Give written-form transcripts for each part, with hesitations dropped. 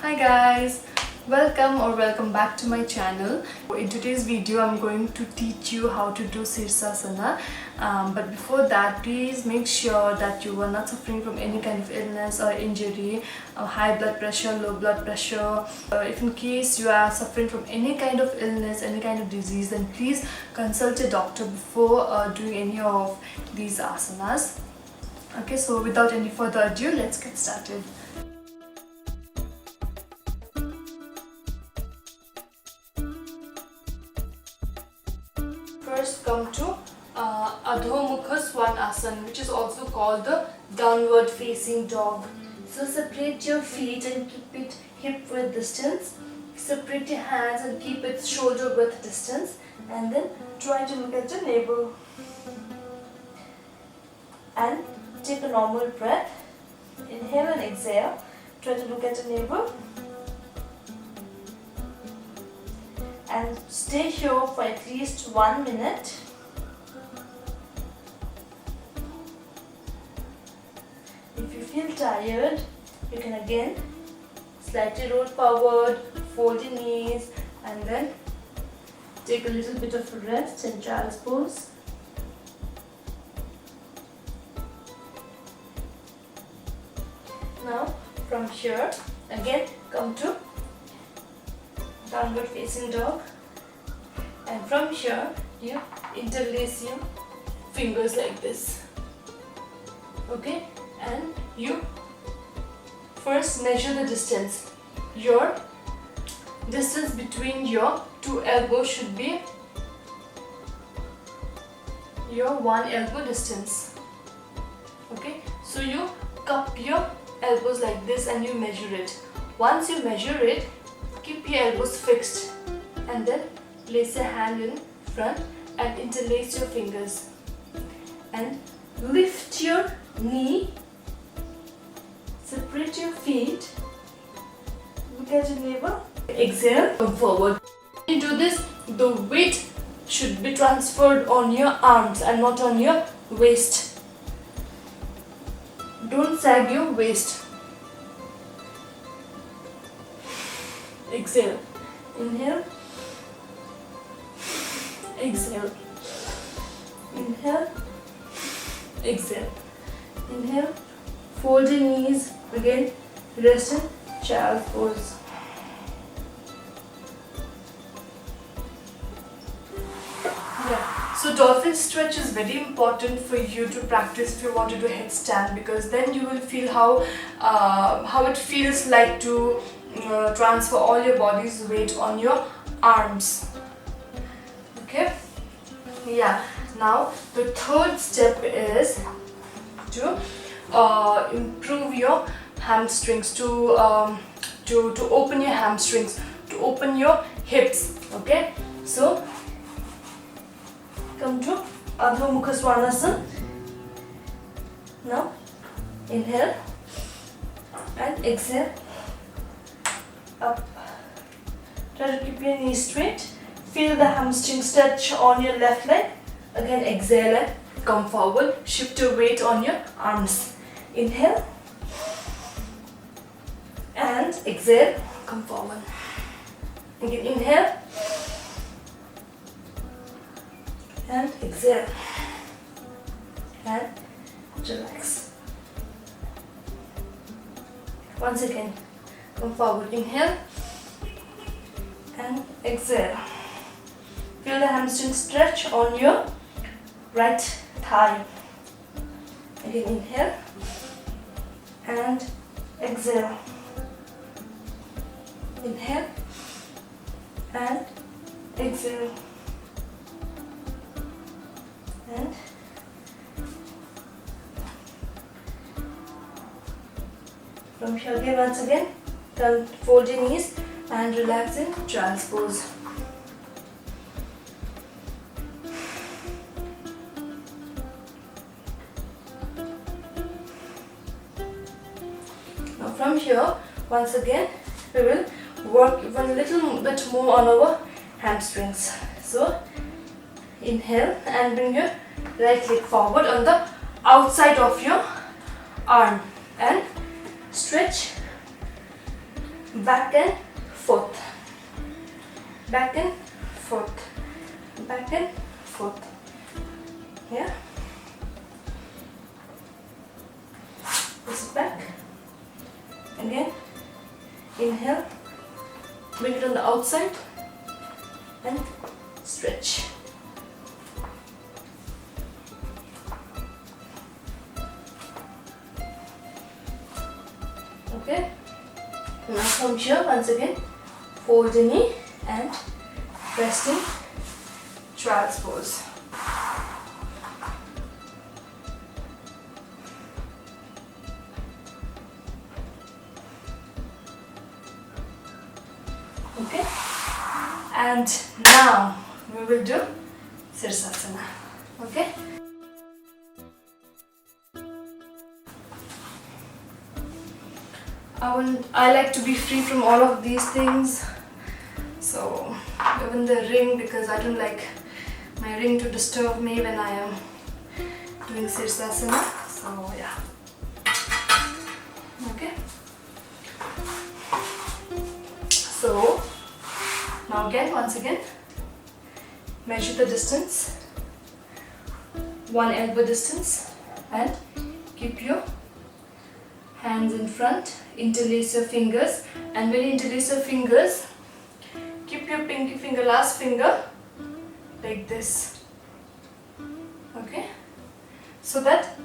Hi guys, welcome back to my channel. In today's video I'm going to teach you how to do Sirsasana, but before that please make sure that you are not suffering from any kind of illness or injury, high blood pressure, low blood pressure. If in case you are suffering from any kind of illness, any kind of disease, then please consult a doctor before doing any of these asanas. Okay, so without any further ado, let's get started. First come to Adho Mukha Svanasana, which is also called the downward facing dog. So separate your feet and keep it hip width distance. Separate your hands and keep it shoulder width distance. And then try to look at your navel. And take a normal breath. Inhale and exhale. Try to look at your navel. And stay here for at least 1 minute. If you feel tired, you can again slightly roll forward, fold your knees, and then take a little bit of a rest in child's pose. Now from here, again come to downward facing dog, and from here you interlace your fingers like this. Okay, and you first measure the distance. Your distance between your two elbows should be your one elbow distance. Okay, so you cup your elbows like this and you measure it. Once you measure it, keep your elbows fixed and then place your hand in front and interlace your fingers. And lift your knee, separate your feet, look at your navel, exhale, come forward. When you do this, the weight should be transferred on your arms and not on your waist. Don't sag your waist. Exhale, inhale, exhale, inhale, exhale, inhale, fold your knees, again rest in child pose. Yeah, so dolphin stretch is very important for you to practice if you want to do headstand, because then you will feel how it feels like to transfer all your body's weight on your arms. Okay, yeah. Now the third step is to improve your hamstrings, to open your hamstrings, to open your hips. Okay, so come to Adho Mukha Svanasana. Now inhale and exhale. Up. Try to keep your knees straight. Feel the hamstring stretch on your left leg. Again exhale and come forward. Shift your weight on your arms. Inhale and exhale. Come forward. Again inhale and exhale and relax. Once again, come forward, inhale and exhale. Feel the hamstring stretch on your right thigh. Again inhale and exhale. Inhale and exhale. And from here again, once again, turn, fold your knees and relax in child's pose. Now from here, once again, we will work even a little bit more on our hamstrings. So inhale and bring your right leg forward on the outside of your arm and stretch back and forth, back and forth, back and forth. Yeah. This back. Again. Inhale. Bring it on the outside and stretch. Okay. Now from here, once again, fold the knee and rest in child's pose. Okay. And now we will do Sirsasana. Okay. I like to be free from all of these things, so even the ring, because I don't like my ring to disturb me when I am doing Sirsasana. So yeah. Okay. So now again, once again, measure the distance, 1 elbow distance, and keep your hands in front, interlace your fingers, and when you interlace your fingers, keep your pinky finger, last finger, like this. Okay? So that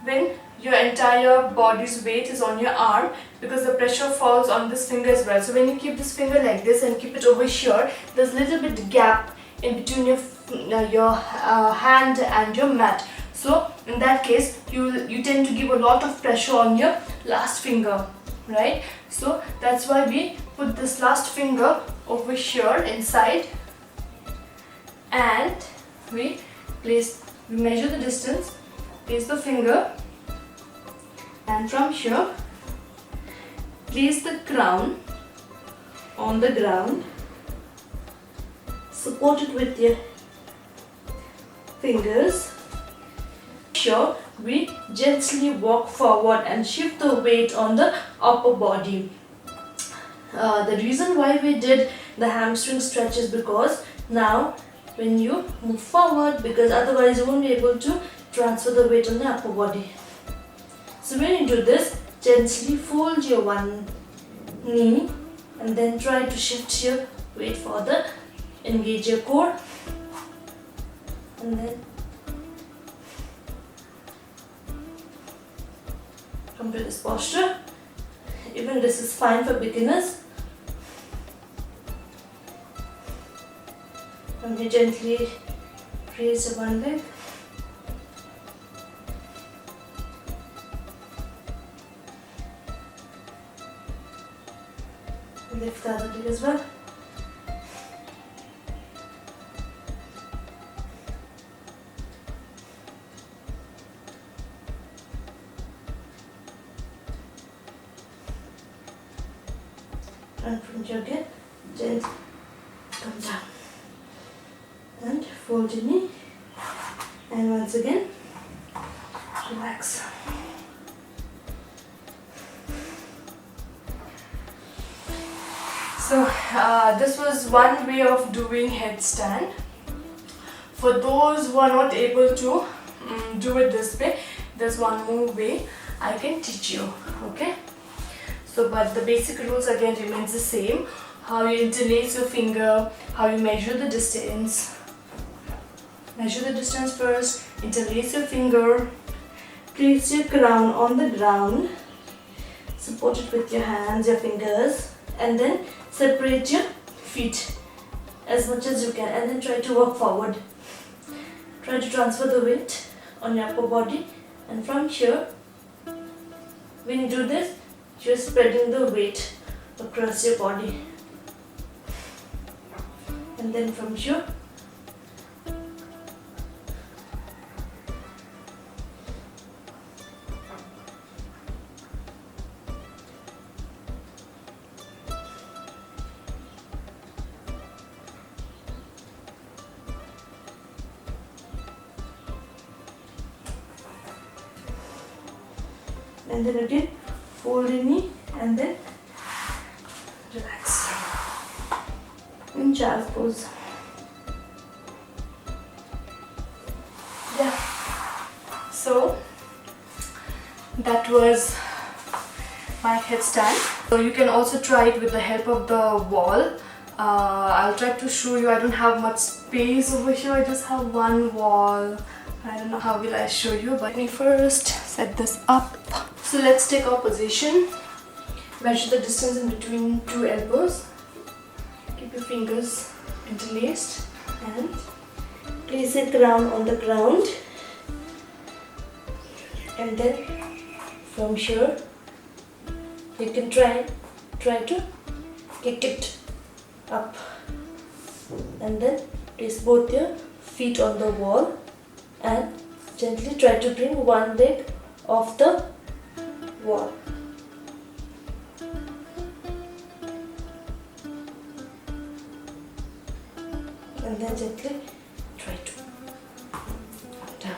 when your entire body's weight is on your arm, because the pressure falls on this finger as well. So when you keep this finger like this and keep it over here, there's a little bit gap in between your hand and your mat. So in that case, you tend to give a lot of pressure on your last finger, right? So that's why we put this last finger over here inside, and we measure the distance, place the finger, and from here place the crown on the ground, support it with your fingers. Here we gently walk forward and shift the weight on the upper body. The reason why we did the hamstring stretch is because now when you move forward, because otherwise you won't be able to transfer the weight on the upper body. So when you do this, gently fold your one knee and then try to shift your weight further, engage your core, and then come to this posture. Even this is fine for beginners. And you gently raise your one leg. Lift the other leg as well. And from here again, gently come down and fold your knee, and once again relax. So this was one way of doing headstand. For those who are not able to do it this way, there's one more way I can teach you. Okay. So, but the basic rules again remains the same. How you interlace your finger, how you measure the distance. Measure the distance first, interlace your finger, place your crown on the ground, support it with your hands, your fingers, and then separate your feet as much as you can, and then try to walk forward. Try to transfer the weight on your upper body, and from here, when you do this, you're spreading the weight across your body. And then from here, and then again fold the knee and then Relax. In child's pose. Yeah. So that was my headstand. So you can also try it with the help of the wall. I'll try to show you. I don't have much space over here. I just have one wall. I don't know how will I show you, but let me first set this up. So let's take our position. Measure the distance in between two elbows. Keep your fingers interlaced and place it down on the ground. And then from here you can try to kick it up, and then place both your feet on the wall and gently try to bring one leg off the wall. And then gently try to down.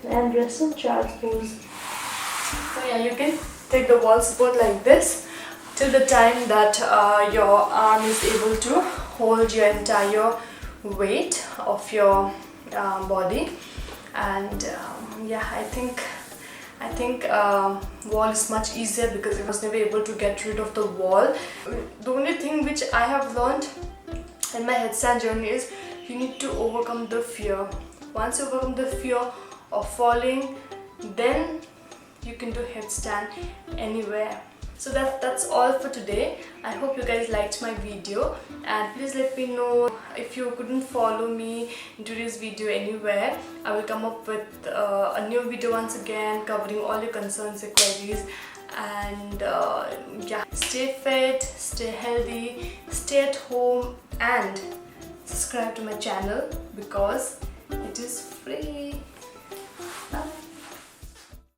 And rest in child's pose. So yeah, you can take the wall support like this till the time that your arm is able to hold your entire weight of your body. And yeah, I think wall is much easier because I was never able to get rid of the wall. The only thing which I have learned in my headstand journey is you need to overcome the fear. Once you overcome the fear of falling, then you can do headstand anywhere. So that's all for today. I hope you guys liked my video, and please let me know if you couldn't follow me in today's video anywhere. I will come up with a new video once again covering all your concerns and queries. And yeah, stay fit, stay healthy, stay at home, and subscribe to my channel because it is free.